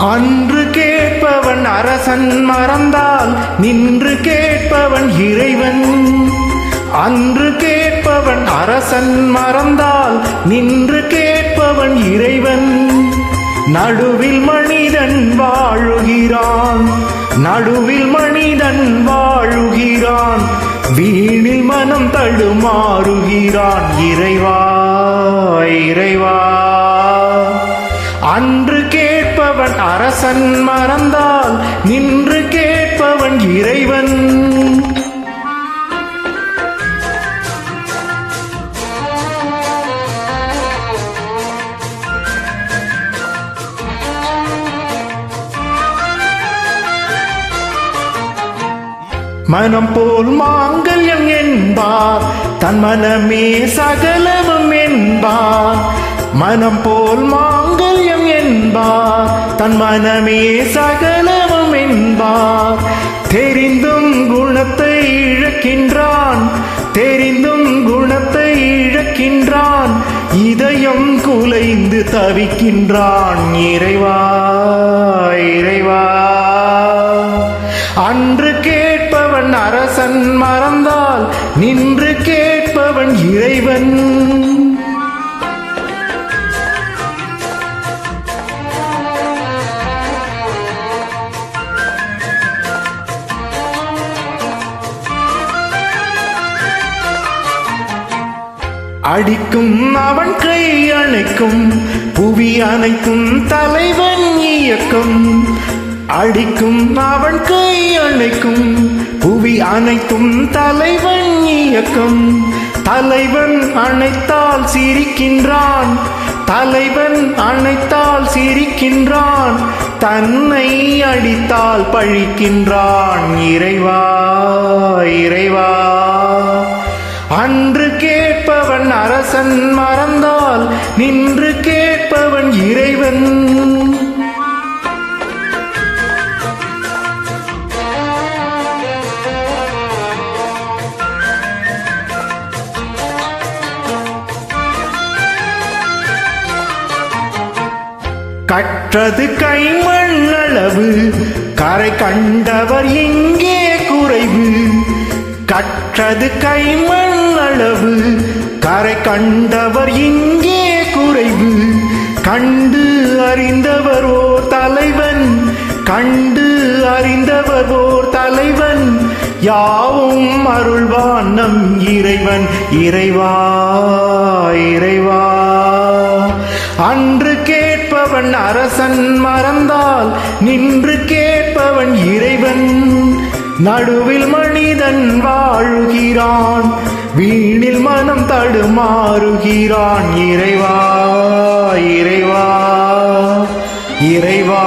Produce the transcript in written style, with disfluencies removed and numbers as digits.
அன்று கேட்பவன் அரசன் மறந்தால் நின்று கேட்பவன் இறைவன். அன்று கேட்பவன் அரசன் மறந்தால் நின்று கேட்பவன் இறைவன். நடுவில் மனிதன் வாழுகிறான், நடுவில் மனிதன் வாழுகிறான், வீணில் மனம் தடுமாறுகிறான். இறைவா இறைவா, அன்று கேட்பவன் அரசன் மறந்தால் நின்று கேட்பவன் இறைவன். மனம் போல் மாங்கல்யம் என்பார், தன் மனமே சகலமும் என்பார். மனம் போல் மாங்கல்யம் என்பார், தன் மனமே சகலமும் என்பார். தெரிந்தும் குணத்தை இழக்கின்றான், தெரிந்தும் குணத்தை இழக்கின்றான், இதயம் குலைந்து தவிக்கின்றான். இறைவா இறைவா, அன்று கேட்பவன் அரசன் மறந்தால் நின்று கேட்பவன் இறைவன். அடிக்கும் அவன் கை அணைக்கும், புவி அனைத்தும் தலைவன் இயக்கம். அடிக்கும் அவன் கை அணைக்கும், புவி அனைத்தும் தலைவன் இயக்கம். தலைவன் அணைத்தால் சிரிக்கின்றான், தலைவன் அணைத்தால் சிரிக்கின்றான், தன்னை அடித்தால் பழிக்கின்றான். இறைவா இறைவா, அன்று கேட்பவன் அரசன் மறந்தால் நின்று கேட்பவன் இறைவன். கற்றது கைமண்ணளவு, கரை கண்டவர் இங்கே குறைவு. கற்றது கைமண்ணளவு, கரை கண்டவர் இங்கே குறைவு. கண்டு அறிந்தவர் ஓர் தலைவன், கண்டு அறிந்தவர் ஓர் தலைவன், யாவும் அருள்வான் நம் இறைவன். இறைவா இறைவா, அன்று கேட்பவன் அரசன் மறந்தால் நின்று கேட்பவன் இறைவன். நடுவில் மனிதன் வாழுகிறான், வீணில் மனம் தடுமாறுகிறான். இறைவா இறைவா இறைவா.